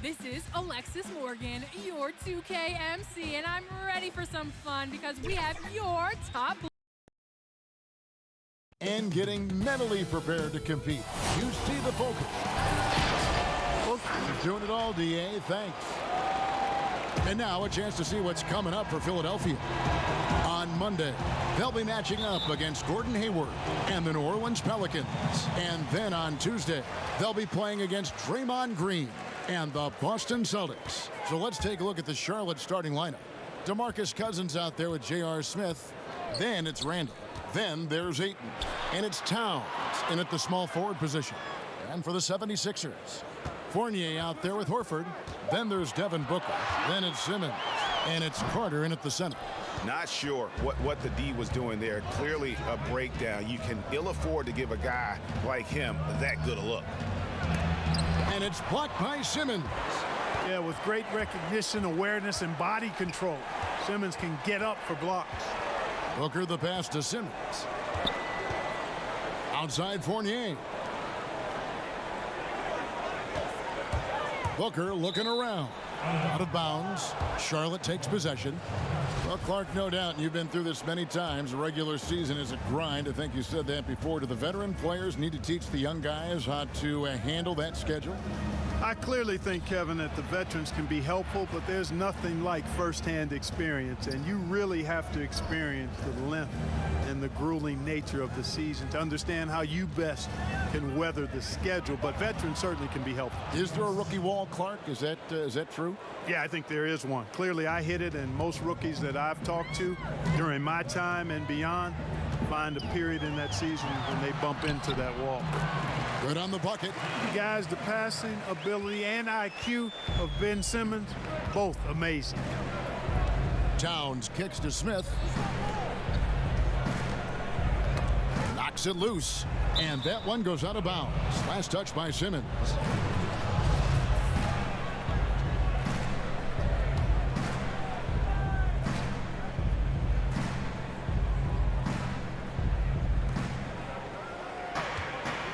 This is Alexis Morgan, your 2K MC, and I'm ready for some fun because we have your top. And getting mentally prepared to compete. You see the focus. You're doing it all, DA. Thanks. And now a chance to see what's coming up for Philadelphia. On Monday, they'll be matching up against Gordon Hayward and the New Orleans Pelicans. And then on Tuesday, they'll be playing against Draymond Green and the Boston Celtics. So let's take a look at the Charlotte starting lineup. DeMarcus Cousins out there with J.R. Smith. Then it's Randall. Then there's Ayton. And it's Towns in at the small forward position. And for the 76ers, Fournier out there with Horford. Then there's Devin Booker. Then it's Simmons. And it's Carter in at the center. Not sure what the D was doing there. Clearly a breakdown. You can ill afford to give a guy like him that good a look. And it's blocked by Simmons. Yeah, with great recognition, awareness, and body control. Simmons can get up for blocks. Booker the pass to Simmons. Outside Fournier. Booker looking around. Out of bounds. Charlotte takes possession. Well, Clark, no doubt, you've been through this many times. The regular season is a grind. I think you said that before. Do the veteran players need to teach the young guys how to handle that schedule? I clearly think, Kevin, that the veterans can be helpful, but there's nothing like firsthand experience, and you really have to experience the length and the grueling nature of the season to understand how you best can weather the schedule. But veterans certainly can be helpful. Is there a rookie wall, Clark? Is that true? Yeah, I think there is one. Clearly, I hit it, and most rookies that I've talked to during my time and beyond find a period in that season when they bump into that wall. Good on the bucket. Guys, the passing ability and IQ of Ben Simmons, both amazing. Towns kicks to Smith. Knocks it loose. And that one goes out of bounds. Last touch by Simmons.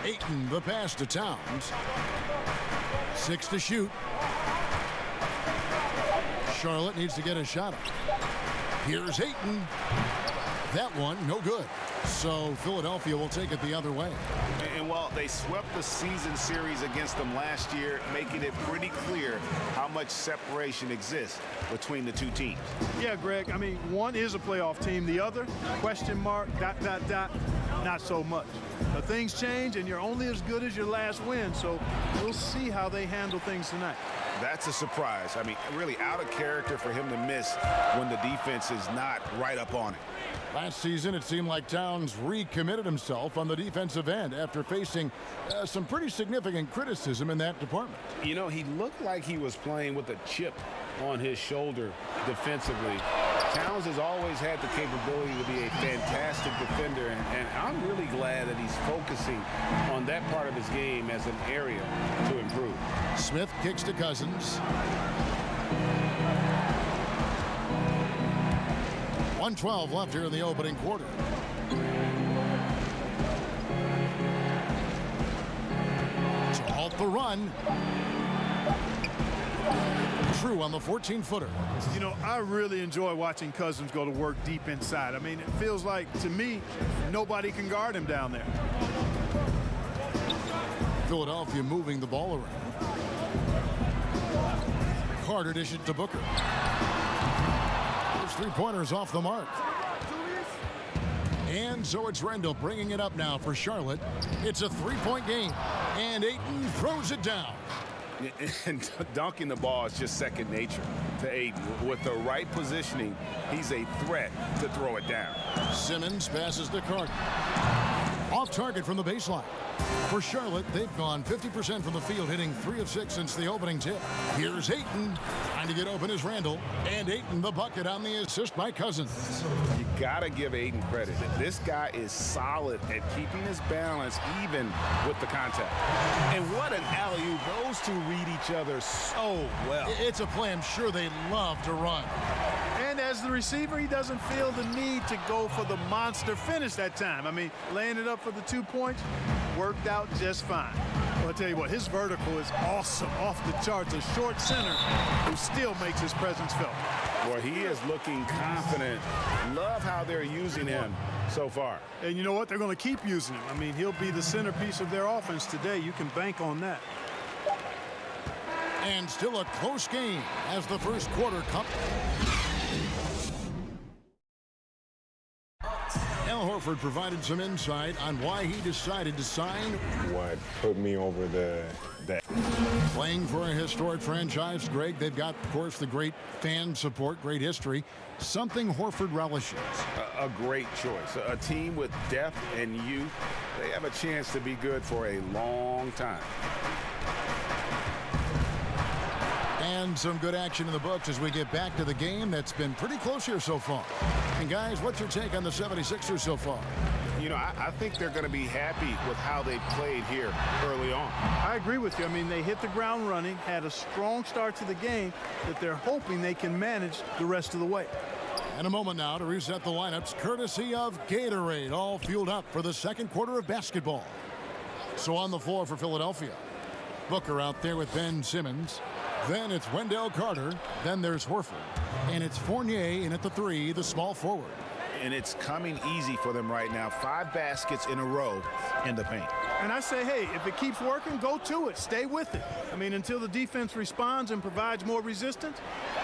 Ayton, the pass to Towns. 6 to shoot. Charlotte needs to get a shot up. Here's Ayton. That one, no good. So Philadelphia will take it the other way. And while they swept the season series against them last year, making it pretty clear how much separation exists between the two teams. Yeah, Greg, I mean, one is a playoff team. The other, question mark, ... not so much. But things change, and you're only as good as your last win, so we'll see how they handle things tonight. That's a surprise. I mean, really out of character for him to miss when the defense is not right up on it. Last season, it seemed like Towns recommitted himself on the defensive end after facing some pretty significant criticism in that department. You know, he looked like he was playing with a chip on his shoulder defensively. Towns has always had the capability to be a fantastic defender, and I'm really glad that he's focusing on that part of his game as an area to improve. Smith kicks to Cousins. 1:12 left here in the opening quarter. To halt the run. True on the 14-footer. You know, I really enjoy watching Cousins go to work deep inside. I mean, it feels like, to me, nobody can guard him down there. Philadelphia moving the ball around. Carter dishes to Booker. Those three-pointers off the mark. And so it's Randall bringing it up now for Charlotte. It's a three-point game, and Ayton throws it down. And dunking the ball is just second nature to Ayton. With the right positioning, he's a threat to throw it down. Simmons passes to Carter. Off target from the baseline. For Charlotte, they've gone 50% from the field, hitting 3 of 6 since the opening tip. Here's Ayton. Trying to get open is Randall. And Ayton the bucket on the assist by Cousins. You got to give Ayton credit. This guy is solid at keeping his balance even with the contact. And what an alley-oop. Those two read each other so well. It's a play I'm sure they love to run. And as the receiver, he doesn't feel the need to go for the monster finish that time. I mean, laying it up for the 2 points worked out just fine. Well, I'll tell you what, his vertical is awesome, off the charts. A short center who still makes his presence felt. Boy, he is looking confident. Love how they're using him so far. And you know what? They're going to keep using him. I mean, he'll be the centerpiece of their offense today. You can bank on that. And still a close game as the first quarter comes. Al Horford provided some insight on why he decided to sign. What put me over the Playing for a historic franchise, Greg, they've got, of course, the great fan support, great history, something Horford relishes. A great choice. A team with depth and youth. They have a chance to be good for a long time. And some good action in the books as we get back to the game that's been pretty close here so far. And guys, what's your take on the 76ers so far? You know, I think they're going to be happy with how they played here early on. I agree with you. I mean, they hit the ground running, had a strong start to the game that they're hoping they can manage the rest of the way. And a moment now to reset the lineups, courtesy of Gatorade, all fueled up for the second quarter of basketball. So on the floor for Philadelphia, Booker out there with Ben Simmons. Then it's Wendell Carter. Then there's Horford. And it's Fournier in at the 3, the small forward. And it's coming easy for them right now. 5 baskets in a row in the paint. And I say, hey, if it keeps working, go to it. Stay with it. I mean, until the defense responds and provides more resistance,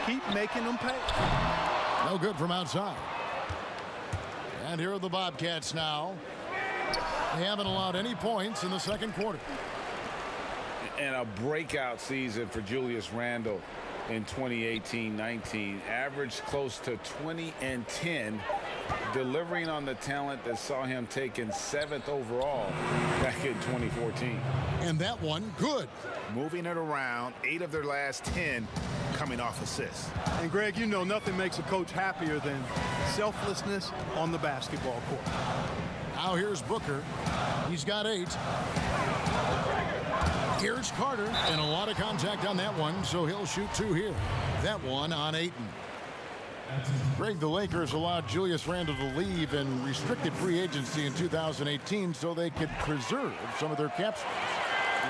keep making them pay. No good from outside. And here are the Bobcats now. They haven't allowed any points in the second quarter. And a breakout season for Julius Randle in 2018-19. Averaged close to 20 and 10, delivering on the talent that saw him taken 7th overall back in 2014. And that one, good. Moving it around, 8 of their last 10 coming off assists. And Greg, you know nothing makes a coach happier than selflessness on the basketball court. Now here's Booker. He's got 8. Here's Carter, and a lot of contact on that one, so he'll shoot 2 here. That one on Ayton. Greg, the Lakers allowed Julius Randle to leave in restricted free agency in 2018 so they could preserve some of their cap space.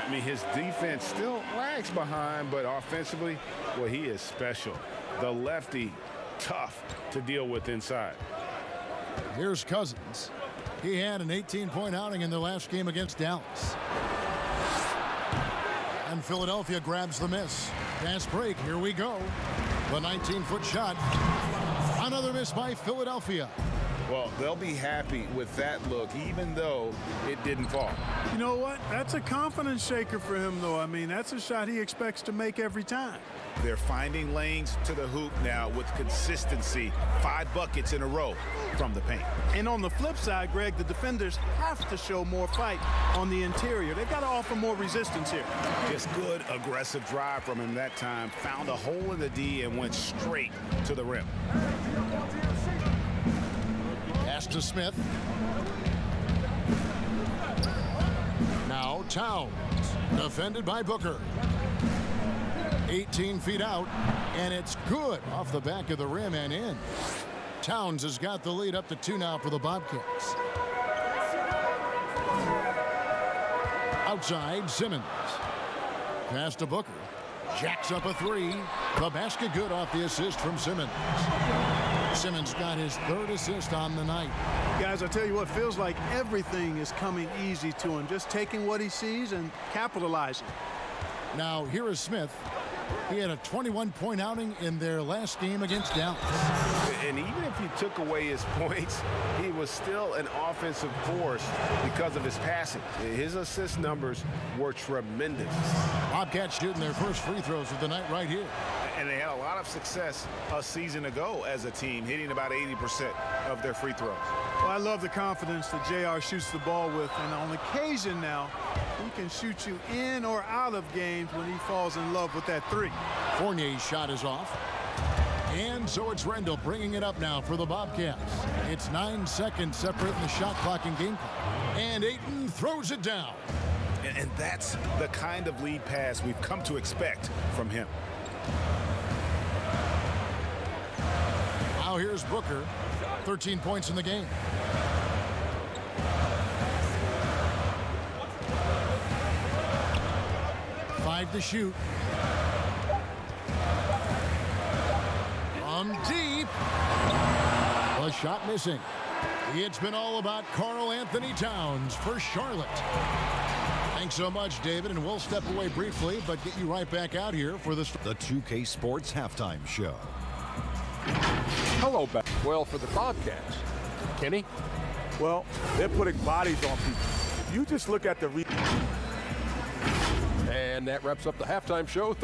I mean, his defense still lags behind, but offensively, well, he is special. The lefty, tough to deal with inside. Here's Cousins. He had an 18-point outing in their last game against Dallas. And Philadelphia grabs the miss. Fast break, here we go. The 19-foot shot. Another miss by Philadelphia. Well, they'll be happy with that look, even though it didn't fall. You know what? That's a confidence shaker for him, though. I mean, that's a shot he expects to make every time. They're finding lanes to the hoop now with consistency. 5 buckets in a row from the paint. And on the flip side, Greg, the defenders have to show more fight on the interior. They've got to offer more resistance here. Just good, aggressive drive from him that time. Found a hole in the D and went straight to the rim. Pass to Smith. Now Towns. Defended by Booker. 18 feet out, and it's good off the back of the rim and in. Towns has got the lead up to 2 now for the Bobcats. Outside, Simmons. Pass to Booker. Jacks up a 3. The basket good off the assist from Simmons. Simmons got his 3rd assist on the night. Guys, I tell you what, feels like everything is coming easy to him. Just taking what he sees and capitalizing. Now, here is Smith. He had a 21-point outing in their last game against Dallas. And even if you took away his points, he was still an offensive force because of his passing. His assist numbers were tremendous. Bobcats shooting their first free throws of the night right here. And they had a lot of success a season ago as a team, hitting about 80% of their free throws. Well, I love the confidence that JR shoots the ball with, and on occasion now, he can shoot you in or out of games when he falls in love with that 3. Fournier's shot is off. And so it's Randle bringing it up now for the Bobcats. It's 9 seconds separating the shot clock and game clock. And Ayton throws it down. And that's the kind of lead pass we've come to expect from him. Now here's Booker, 13 points in the game. Five to shoot. From deep. A shot missing. It's been all about Karl Anthony Towns for Charlotte. Thanks so much, David, and we'll step away briefly, but get you right back out here for the 2K Sports Halftime Show. Hello, back. Well, for the Bobcats, Kenny? Well, they're putting bodies on people. If you just look at the And that wraps up the halftime show.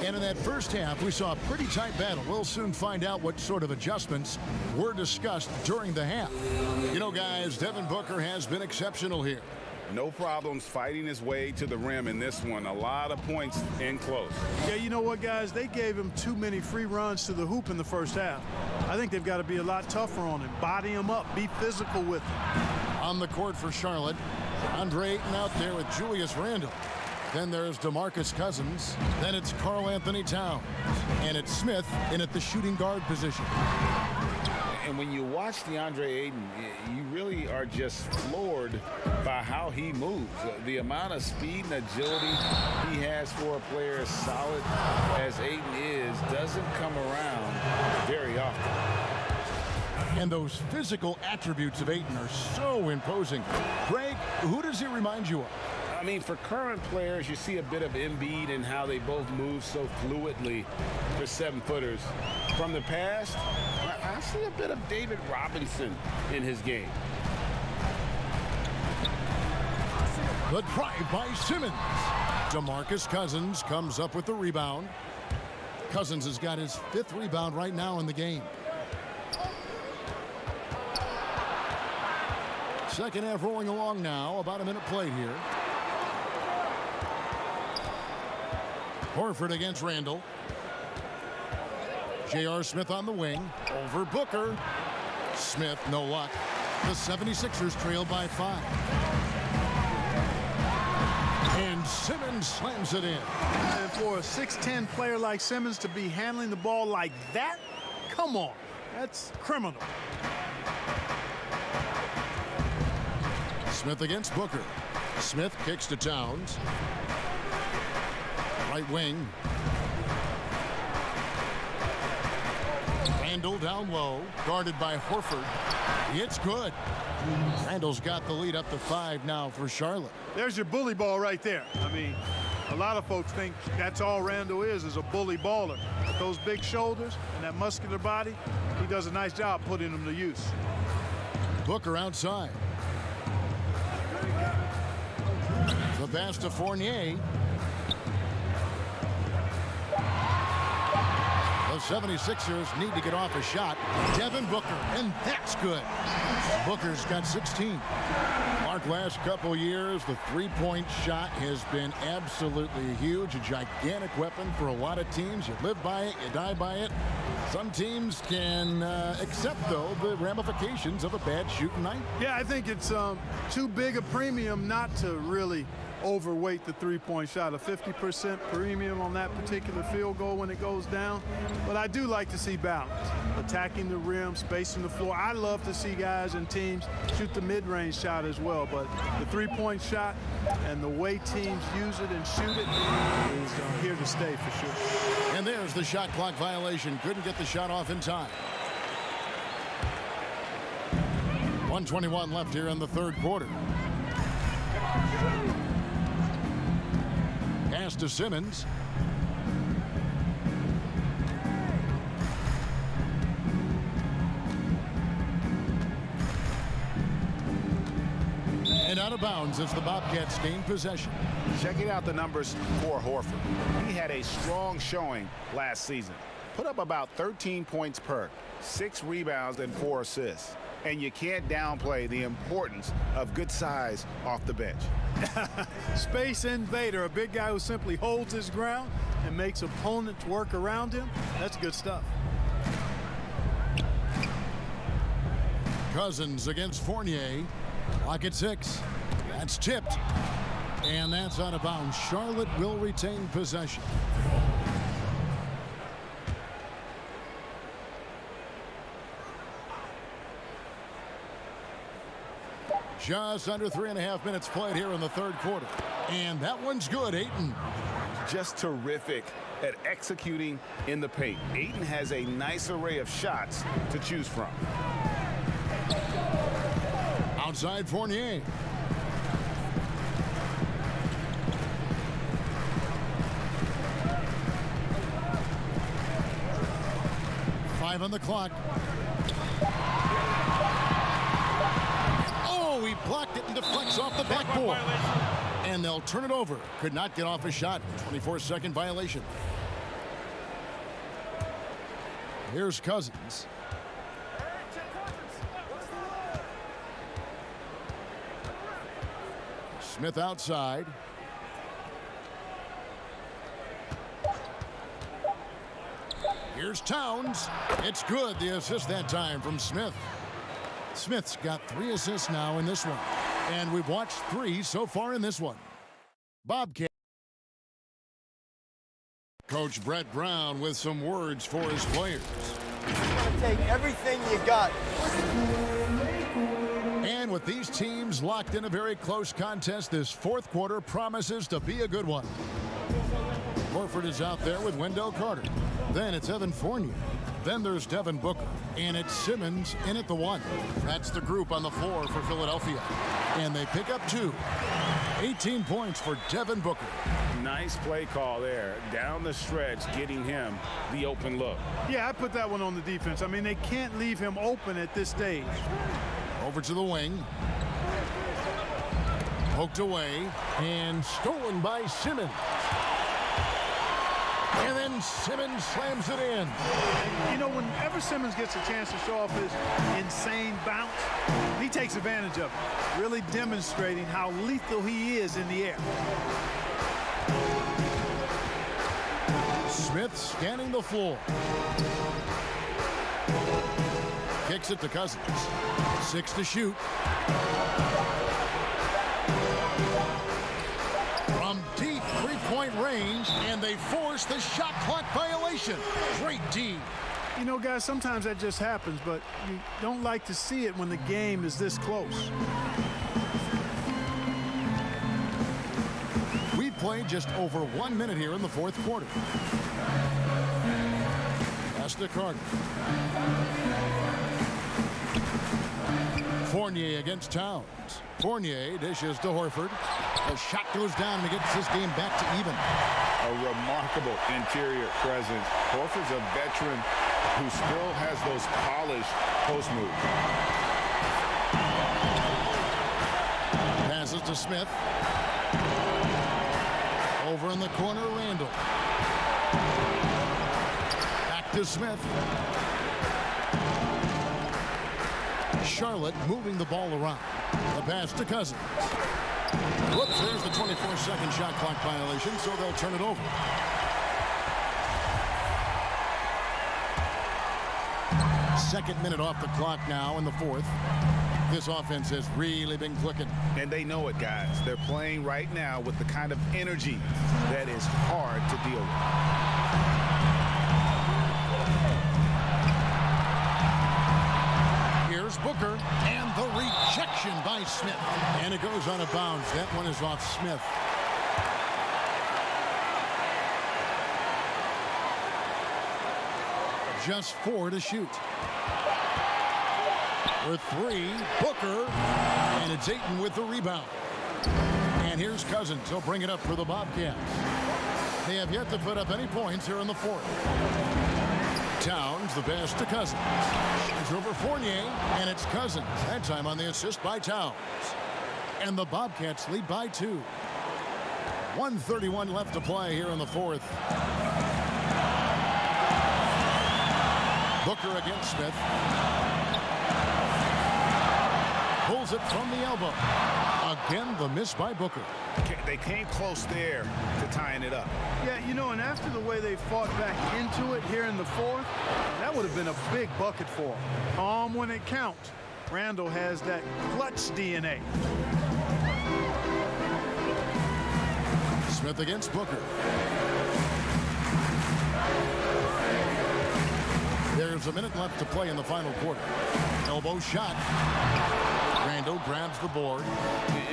And in that first half, we saw a pretty tight battle. We'll soon find out what sort of adjustments were discussed during the half. You know, guys, Devin Booker has been exceptional here. No problems fighting his way to the rim in this one. A lot of points in close. Yeah, you know what, guys? They gave him too many free runs to the hoop in the first half. I think they've got to be a lot tougher on him. Body him up. Be physical with him. On the court for Charlotte, Andre Ayton out there with Julius Randle. Then there's DeMarcus Cousins. Then it's Karl Anthony Towns. And it's Smith in at the shooting guard position. And when you watch DeAndre Ayton, you really are just floored by how he moves. The amount of speed and agility he has for a player as solid as Ayton is doesn't come around very often. And those physical attributes of Ayton are so imposing. Greg, who does he remind you of? I mean, for current players, you see a bit of Embiid and how they both move so fluidly for 7-footers. From the past, I see a bit of David Robinson in his game. The drive by Simmons. DeMarcus Cousins comes up with the rebound. Cousins has got his 5th rebound right now in the game. Second half rolling along now. About a minute played here. Horford against Randle. J.R. Smith on the wing. Over Booker. Smith, no luck. The 76ers trail by 5. And Simmons slams it in. And for a 6'10 player like Simmons to be handling the ball like that, come on. That's criminal. Smith against Booker. Smith kicks to Towns. Right wing. Randle down low, guarded by Horford. It's good. Randle's got the lead up to 5 now for Charlotte. There's your bully ball right there. I mean, a lot of folks think that's all Randle is a bully baller. With those big shoulders and that muscular body, he does a nice job putting them to use. Booker outside. The pass to Fournier. The 76ers need to get off a shot. Devin Booker, and that's good. Booker's got 16. Mark, last couple years, the three-point shot has been absolutely huge, a gigantic weapon for a lot of teams. You live by it, you die by it. Some teams can accept, though, the ramifications of a bad shooting night. Yeah, I think it's too big a premium not to really overweight the three-point shot. A 50% premium on that particular field goal when it goes down. But I do like to see balance. Attacking the rim, spacing the floor. I love to see guys and teams shoot the mid-range shot as well. But the three-point shot and the way teams use it and shoot it is here to stay for sure. And there's the shot clock violation. Couldn't get the shot off in time. 1:21 left here in the third quarter. Pass to Simmons. And out of bounds as the Bobcats gain possession. Checking out the numbers for Horford. He had a strong showing last season. Put up about 13 points per, 6 rebounds and 4 assists. And you can't downplay the importance of good size off the bench. Space invader, a big guy who simply holds his ground and makes opponents work around him. That's good stuff. Cousins against Fournier. Clock at 6. That's tipped. And that's out of bounds. Charlotte will retain possession. Just under 3.5 minutes played here in the third quarter. And that one's good, Ayton. Just terrific at executing in the paint. Ayton has a nice array of shots to choose from. Outside Fournier. Five on the clock. Oh, he blocked it and deflects off the backboard. And they'll turn it over. Could not get off a shot. 24-second violation. Here's Cousins. Smith outside. Here's Towns. It's good. The assist that time from Smith. Smith's got 3 assists now in this one. And we've watched 3 so far in this one. Bobcat. Coach Brett Brown with some words for his players. You gotta take everything you got. And with these teams locked in a very close contest, this fourth quarter promises to be a good one. Horford is out there with Wendell Carter. Then it's Evan Fournier. Then there's Devin Booker. And it's Simmons in at the 1. That's the group on the floor for Philadelphia. And they pick up 2. 18 points for Devin Booker. Nice play call there. Down the stretch, getting him the open look. Yeah, I put that one on the defense. I mean, they can't leave him open at this stage. Over to the wing. Poked away. And stolen by Simmons. And then Simmons slams it in. You know, whenever Simmons gets a chance to show off his insane bounce, he takes advantage of it, really demonstrating how lethal he is in the air. Smith scanning the floor. Kicks it to Cousins. 6 to shoot. From deep three-point range, and they force the shot clock violation. Great D. You know, guys, sometimes that just happens, but you don't like to see it when the game is this close. We played just over 1 minute here in the fourth quarter. Pass to Carter. Fournier against Towns. Fournier dishes to Horford. The shot goes down and he gets this game back to even. A remarkable interior presence. Horford's a veteran who still has those polished post moves. Passes to Smith. Over in the corner, Randall. Back to Smith. Charlotte moving the ball around. The pass to Cousins. Whoops, there's the 24-second shot clock violation, so they'll turn it over. Second minute off the clock now in the fourth. This offense has really been clicking. And they know it, guys. They're playing right now with the kind of energy that is hard to deal with. Here's Booker, and the rejection by Smith. And it goes out of bounds. That one is off Smith. Just 4 to shoot. For 3, Booker, and it's Ayton with the rebound. And here's Cousins. He'll bring it up for the Bobcats. They have yet to put up any points here in the fourth. Towns, the pass to Cousins. It's over Fournier, and it's Cousins. That time on the assist by Towns. And the Bobcats lead by 2. 1:31 left to play here in the fourth. Booker against Smith. Pulls it from the elbow. Again, the miss by Booker. They came close there to tying it up. Yeah, you know, and after the way they fought back into it here in the fourth, that would have been a big bucket for them. Calm when it counts. Randall has that clutch DNA. Smith against Booker. There's a minute left to play in the final quarter. Elbow shot. Randall grabs the board.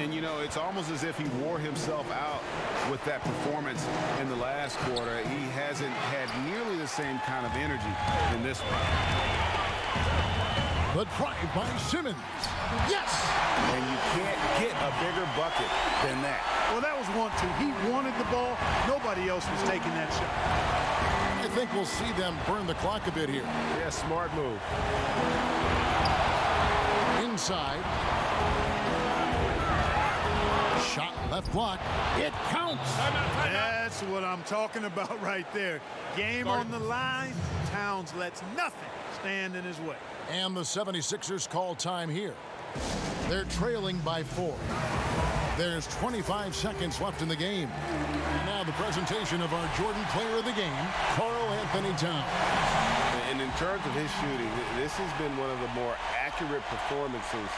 And you know, it's almost as if he wore himself out with that performance in the last quarter. He hasn't had nearly the same kind of energy in this one. The drive by Simmons. Yes! And you can't get a bigger bucket than that. Well, that was 1-2. He wanted the ball. Nobody else was taking that shot. I think we'll see them burn the clock a bit here. Yeah, smart move. Inside. Shot left block. It counts. That's what I'm talking about right there. Game on the line. Towns lets nothing stand in his way. And the 76ers call time here. They're trailing by 4. There's 25 seconds left in the game. And now the presentation of our Jordan Player of the Game, Karl-Anthony Towns. And in terms of his shooting, this has been one of the more accurate performances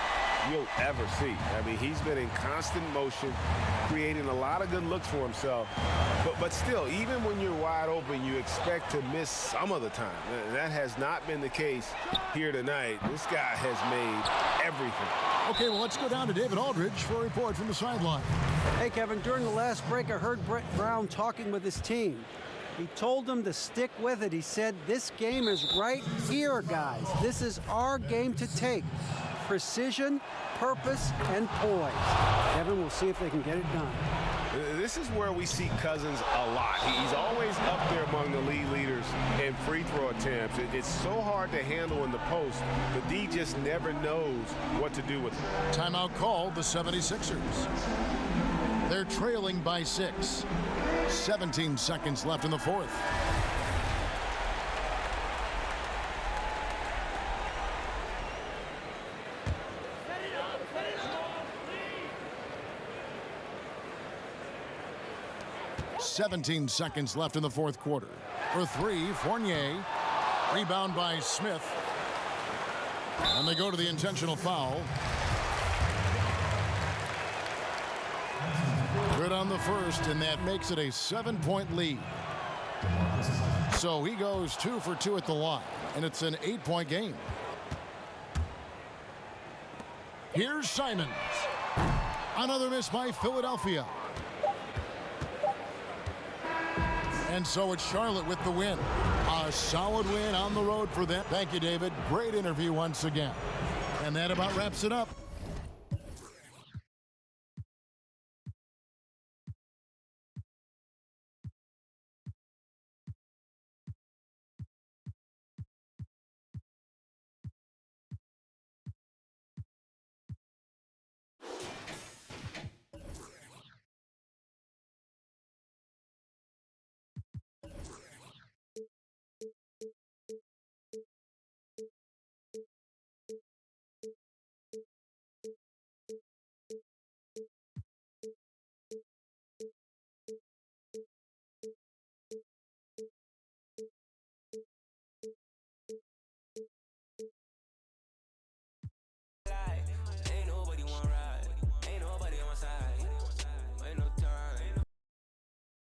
you'll ever see. I mean, he's been in constant motion, creating a lot of good looks for himself. But still, even when you're wide open, you expect to miss some of the time. That has not been the case here tonight. This guy has made everything. Okay, well, let's go down to David Aldridge for a report from the sideline. Hey, Kevin, during the last break, I heard Brett Brown talking with his team. He told them to stick with it. He said, this game is right here, guys. This is our game to take. Precision, purpose, and poise. Kevin, we'll see if they can get it done. This is where we see Cousins a lot. He's always up there among the league leaders in free throw attempts. It's so hard to handle in the post. The D just never knows what to do with it. Timeout called the 76ers. They're trailing by 6. 17 seconds left in the fourth. "17 seconds left in the fourth quarter. For 3, Fournier. Rebound by Smith. And they go to the intentional foul. Good on the first, and that makes it a 7-point lead. So he goes 2 for 2 at the line, and it's an 8-point game. Here's Simons. Another miss by Philadelphia. And so it's Charlotte with the win. A solid win on the road for them. Thank you, David. Great interview once again. And that about wraps it up.